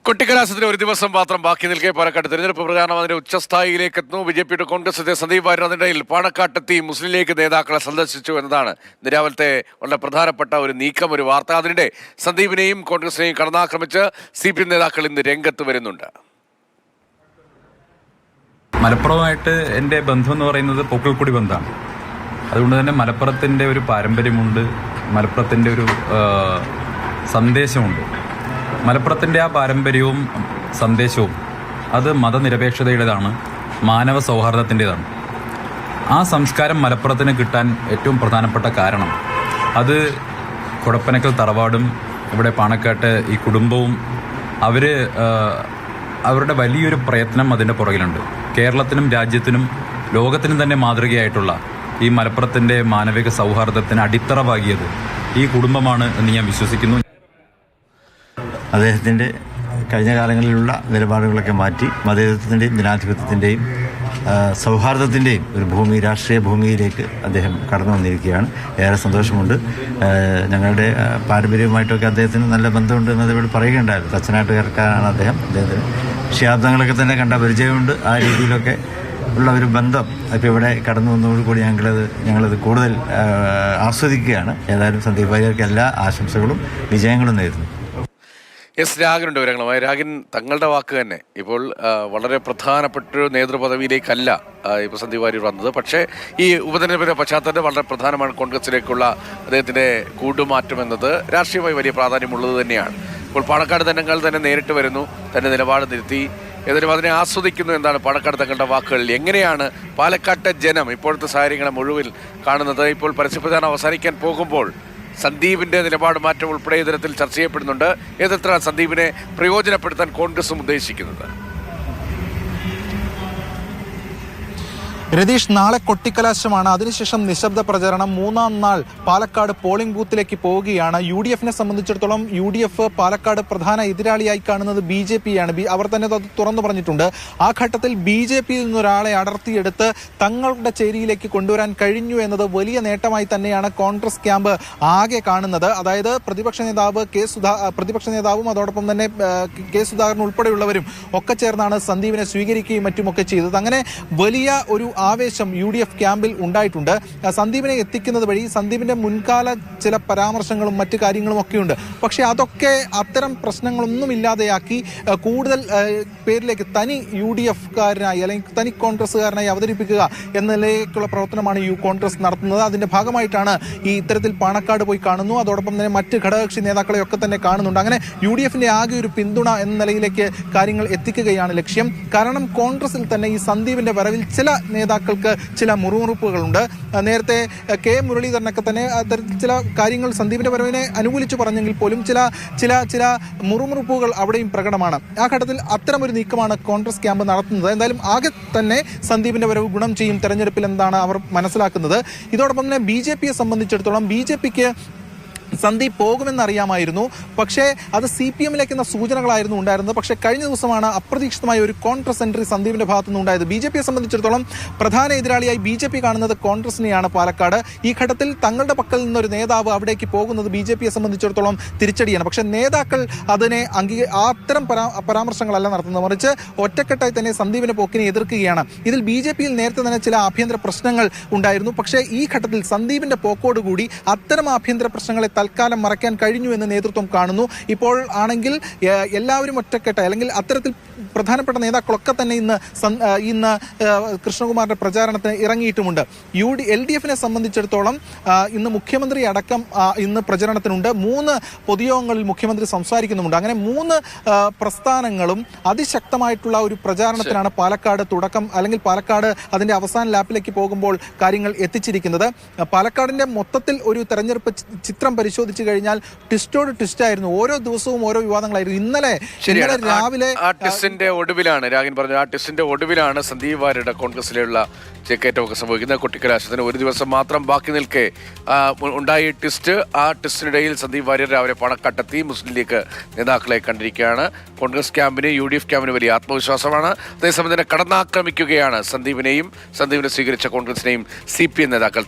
കൊട്ടിക്കലാശത്തിന് ഒരു ദിവസം മാത്രം ബാക്കി നിൽക്കെ പാലക്കാട് തെരഞ്ഞെടുപ്പ് പ്രചാരണം അതിന്റെ ഉച്ചസ്ഥായിയിലേക്ക് എത്തുന്നു. ബിജെപിയുടെ കോൺഗ്രസിന്റെ സന്ദീപ് വാര്യർ അതിനിടയിൽ പാണക്കാട്ടെത്തി മുസ്ലിം ലീഗ് നേതാക്കളെ സന്ദർശിച്ചു എന്നതാണ് രാവിലത്തെ വളരെ പ്രധാനപ്പെട്ട ഒരു നീക്കം, ഒരു വാർത്ത. അതിനിടെ സന്ദീപിനെയും കോൺഗ്രസിനെയും കടന്നാക്രമിച്ച് CPM നേതാക്കൾ ഇന്ന് രംഗത്ത് വരുന്നുണ്ട്. മലപ്പുറമായിട്ട് എൻ്റെ ബന്ധം എന്ന് പറയുന്നത് പൊക്കിൾക്കുടി ബന്ധമാണ്. അതുകൊണ്ട് തന്നെ മലപ്പുറത്തിൻ്റെ ഒരു പാരമ്പര്യമുണ്ട്, മലപ്പുറത്തിൻ്റെ ഒരു സന്ദേശമുണ്ട്. മലപ്പുറത്തിൻ്റെ ആ പാരമ്പര്യവും സന്ദേശവും അത് മതനിരപേക്ഷതയുടേതാണ്, മാനവ സൗഹാർദ്ദത്തിൻ്റെതാണ്. ആ സംസ്കാരം മലപ്പുറത്തിന് കിട്ടാൻ ഏറ്റവും പ്രധാനപ്പെട്ട കാരണം അത് കൊടപ്പനക്കൽ തറവാടും ഇവിടെ പാണക്കാട്ട് ഈ കുടുംബവും അവരുടെ വലിയൊരു പ്രയത്നം അതിൻ്റെ പുറകിലുണ്ട്. കേരളത്തിനും രാജ്യത്തിനും ലോകത്തിനും തന്നെ മാതൃകയായിട്ടുള്ള ഈ മലപ്പുറത്തിൻ്റെ മാനവിക സൗഹാർദ്ദത്തിന് അടിത്തറ പാകിയത് ഈ കുടുംബമാണ് എന്ന് ഞാൻ വിശ്വസിക്കുന്നു. അദ്ദേഹത്തിൻ്റെ കഴിഞ്ഞ കാലങ്ങളിലുള്ള നിലപാടുകളൊക്കെ മാറ്റി മതേതരത്വത്തിൻ്റെയും ജനാധിപത്യത്തിൻ്റെയും സൗഹാർദ്ദത്തിൻ്റെയും ഒരു ഭൂമി, രാഷ്ട്രീയ ഭൂമിയിലേക്ക് അദ്ദേഹം കടന്നു വന്നിരിക്കുകയാണ്. ഏറെ സന്തോഷമുണ്ട്. ഞങ്ങളുടെ പാരമ്പര്യവുമായിട്ടൊക്കെ അദ്ദേഹത്തിന് നല്ല ബന്ധമുണ്ട് എന്ന് ഇവിടെ പറയുകയുണ്ടായിരുന്നു. തച്ചനാട്ടുകാർക്കാണ് അദ്ദേഹത്തിന് ശാബ്ദങ്ങളൊക്കെ തന്നെ കണ്ട പരിചയമുണ്ട്. ആ രീതിയിലൊക്കെ ഉള്ള ഒരു ബന്ധം ഇപ്പോൾ ഇവിടെ കടന്നു വന്നതോടുകൂടി ഞങ്ങളത് കൂടുതൽ ആസ്വദിക്കുകയാണ്. ഏതായാലും സന്ദീപ് വാര്യർക്ക് എല്ലാ ആശംസകളും വിജയങ്ങളും നേരുന്നു. രാഗിനുണ്ട് വിവരങ്ങളുമായി. രാഗിൻ, തങ്ങളുടെ വാക്ക് തന്നെ ഇപ്പോൾ വളരെ പ്രധാനപ്പെട്ടൊരു നേതൃപദവിയിലേക്കല്ല ഇപ്പോൾ സന്ദീപ് വാര്യർ വന്നത്. പക്ഷേ ഈ ഉപതെരഞ്ഞെടുപ്പിൻ്റെ പശ്ചാത്തലത്തിൽ വളരെ പ്രധാനമാണ് കോൺഗ്രസിലേക്കുള്ള അദ്ദേഹത്തിൻ്റെ കൂടുമാറ്റം എന്നത്. രാഷ്ട്രീയമായി വലിയ പ്രാധാന്യമുള്ളത് തന്നെയാണ്. ഇപ്പോൾ പാണക്കാട് തങ്ങൾ തന്നെ നേരിട്ട് വരുന്നു, തൻ്റെ നിലപാട് നിർത്തി, ഏതായാലും അതിനെ ആസ്വദിക്കുന്നു എന്നാണ് പാണക്കാട് തങ്ങളുടെ വാക്കുകളിൽ. എങ്ങനെയാണ് പാലക്കാട്ടെ ജനം ഇപ്പോഴത്തെ സാഹചര്യങ്ങളെ മുഴുവൻ കാണുന്നത്? ഇപ്പോൾ പരസ്യപ്രചാരണം അവസാനിക്കാൻ പോകുമ്പോൾ സന്ദീപിന്റെ നിലപാട് മാറ്റം ഉൾപ്പെടെ ഈ തരത്തിൽ ചർച്ച ചെയ്യപ്പെടുന്നുണ്ട്. ഏതത്ര സന്ദീപിനെ പ്രയോജനപ്പെടുത്താൻ കോൺഗ്രസും ഉദ്ദേശിക്കുന്നത്? രതീഷ്, നാളെ കൊട്ടിക്കലാശമാണ്. അതിനുശേഷം നിശബ്ദ പ്രചരണം. മൂന്നാം നാൾ പാലക്കാട് പോളിംഗ് ബൂത്തിലേക്ക് പോവുകയാണ്. UDFനെ സംബന്ധിച്ചിടത്തോളം UDF പാലക്കാട് പ്രധാന എതിരാളിയായി കാണുന്നത് BJPയാണ്. അവർ തന്നെ അത് തുറന്നു പറഞ്ഞിട്ടുണ്ട്. ആ ഘട്ടത്തിൽ BJPയിൽ നിന്നൊരാളെ അടർത്തിയെടുത്ത് തങ്ങളുടെ ചേരിയിലേക്ക് കൊണ്ടുവരാൻ കഴിഞ്ഞു എന്നത് വലിയ നേട്ടമായി തന്നെയാണ് കോൺഗ്രസ് ക്യാമ്പ് ആകെ കാണുന്നത്. അതായത് പ്രതിപക്ഷ നേതാവും അതോടൊപ്പം തന്നെ കെ സുധാകരൻ ഉൾപ്പെടെയുള്ളവരും ഒക്കെ ചേർന്നാണ് സന്ദീപിനെ സ്വീകരിക്കുകയും മറ്റുമൊക്കെ ചെയ്തത്. അങ്ങനെ വലിയ ഒരു ആവേശം UDF ക്യാമ്പിൽ ഉണ്ടായിട്ടുണ്ട്. സന്ദീപിനെ എത്തിക്കുന്നത് വഴി സന്ദീപിന്റെ മുൻകാല ചില പരാമർശങ്ങളും മറ്റു കാര്യങ്ങളും ഒക്കെയുണ്ട്. പക്ഷേ അതൊക്കെ അത്തരം പ്രശ്നങ്ങളൊന്നും ഇല്ലാതെയാക്കി കൂടുതൽ പേരിലേക്ക് തനി UDFക്കാരനായി അല്ലെങ്കിൽ തനി കോൺഗ്രസ്സുകാരനായി അവതരിപ്പിക്കുക എന്ന നിലയിലേക്കുള്ള പ്രവർത്തനമാണ് കോൺഗ്രസ് നടത്തുന്നത്. അതിന്റെ ഭാഗമായിട്ടാണ് ഈ ഇത്തരത്തിൽ പാണക്കാട് പോയി കാണുന്നു. അതോടൊപ്പം തന്നെ മറ്റ് ഘടകകക്ഷി നേതാക്കളെയൊക്കെ തന്നെ കാണുന്നുണ്ട്. അങ്ങനെ UDFന്റെ ആകെ ഒരു പിന്തുണ എന്ന നിലയിലേക്ക് കാര്യങ്ങൾ എത്തിക്കുകയാണ് ലക്ഷ്യം. കാരണം കോൺഗ്രസിൽ തന്നെ ഈ സന്ദീപിന്റെ വരവിൽ ചില നേതാക്കൾക്ക് ചില മുറുമുറുപ്പുകളുണ്ട്. നേരത്തെ കെ മുരളീധരനൊക്കെ തന്നെ ചില കാര്യങ്ങൾ സന്ദീപിന്റെ വരവിനെ അനുകൂലിച്ച് പറഞ്ഞെങ്കിൽ പോലും ചില മുറുമുറുപ്പുകൾ അവിടെയും പ്രകടമാണ്. ആ ഘട്ടത്തിൽ അത്തരമൊരു നീക്കമാണ് കോൺഗ്രസ് ക്യാമ്പ് നടത്തുന്നത്. എന്തായാലും ആകെ തന്നെ സന്ദീപിന്റെ വരവ് ഗുണം ചെയ്യും തെരഞ്ഞെടുപ്പിൽ എന്താണ് അവർ മനസ്സിലാക്കുന്നത്. ഇതോടൊപ്പം തന്നെ BJPയെ സംബന്ധിച്ചിടത്തോളം BJPക്ക് സന്ദീപ് പോകുമെന്നറിയാമായിരുന്നു. പക്ഷേ അത് CPMലേക്ക് എന്ന സൂചനകളായിരുന്നു ഉണ്ടായിരുന്നത്. പക്ഷേ കഴിഞ്ഞ ദിവസമാണ് അപ്രതീക്ഷിതമായ ഒരു കോൺഗ്രസ് എൻട്രി സന്ദീപിന്റെ ഭാഗത്തു നിന്ന് ഉണ്ടായത്. BJPയെ സംബന്ധിച്ചിടത്തോളം പ്രധാന എതിരാളിയായി BJP കാണുന്നത് കോൺഗ്രസിനെയാണ് പാലക്കാട്. ഈ ഘട്ടത്തിൽ തങ്ങളുടെ പക്കൽ നിന്നൊരു നേതാവ് അവിടേക്ക് പോകുന്നത് BJPയെ സംബന്ധിച്ചിടത്തോളം തിരിച്ചടിയാണ്. പക്ഷേ നേതാക്കൾ അതിനെ അത്തരം പരാമർശങ്ങളല്ല നടത്തുന്നത്, മറിച്ച് ഒറ്റക്കെട്ടായി തന്നെ സന്ദീപിന്റെ പോക്കിനെ എതിർക്കുകയാണ്. ഇതിൽ BJPയിൽ നേരത്തെ തന്നെ ചില ആഭ്യന്തര പ്രശ്നങ്ങൾ ഉണ്ടായിരുന്നു. പക്ഷേ ഈ ഘട്ടത്തിൽ സന്ദീപിന്റെ പോക്കോടുകൂടി അത്തരം ആഭ്യന്തര പ്രശ്നങ്ങളെ തൽക്കാലം മറയ്ക്കാൻ കഴിഞ്ഞു എന്ന് നേതൃത്വം കാണുന്നു. ഇപ്പോൾ ആണെങ്കിൽ എല്ലാവരും ഒറ്റക്കെട്ടായി അല്ലെങ്കിൽ അത്തരത്തിൽ പ്രധാനപ്പെട്ട നേതാക്കളൊക്കെ തന്നെ ഇന്ന് കൃഷ്ണകുമാറിന്റെ പ്രചാരണത്തിന് ഇറങ്ങിയിട്ടുമുണ്ട്. LDFനെ സംബന്ധിച്ചിടത്തോളം ഇന്ന് മുഖ്യമന്ത്രി അടക്കം ഇന്ന് പ്രചരണത്തിനുണ്ട്. 3 പൊതുയോഗങ്ങളിൽ മുഖ്യമന്ത്രി സംസാരിക്കുന്നുമുണ്ട്. അങ്ങനെ 3 പ്രസ്ഥാനങ്ങളും അതിശക്തമായിട്ടുള്ള ഒരു പ്രചാരണത്തിനാണ് പാലക്കാട് തുടക്കം അല്ലെങ്കിൽ പാലക്കാട് അതിന്റെ അവസാന ലാപ്പിലേക്ക് പോകുമ്പോൾ കാര്യങ്ങൾ എത്തിച്ചിരിക്കുന്നത്. പാലക്കാടിന്റെ മൊത്തത്തിൽ ഒരു തെരഞ്ഞെടുപ്പ് ചിത്രം പരിശോധിച്ചു കഴിഞ്ഞാൽ ട്വിസ്റ്റോട് ട്വിസ്റ്റ് ആയിരുന്നു. ഓരോ ദിവസവും ഓരോ വിവാദങ്ങളായിരുന്നു. ഇന്നലെ രാവിലെ ടിസ്റ്റിന്റെ ഒടുവിലാണ് സന്ദീപ് വാര്യരുടെ കോൺഗ്രസിലുള്ള ചേക്കേറ്റമൊക്കെ സംഭവിക്കുന്നത്. കൊട്ടിക്കലാശത്തിന് ഒരു ദിവസം മാത്രം ബാക്കി നിൽക്കെ ഉണ്ടായ ടിസ്റ്റ്. ആ ടിസ്റ്റിനിടയിൽ സന്ദീപ് വാര്യർ രാവിലെ പാണക്കാട്ടെത്തി മുസ്ലിം ലീഗ് നേതാക്കളെ കണ്ടിരിക്കുകയാണ്. കോൺഗ്രസ് ക്യാമ്പിന് UDF ക്യാമ്പിന് വലിയ ആത്മവിശ്വാസമാണ്. അതേസമയം തന്നെ കടന്നാക്രമിക്കുകയാണ് സന്ദീപിനെ സ്വീകരിച്ച കോൺഗ്രസിനെയും CPM നേതാക്കൾ.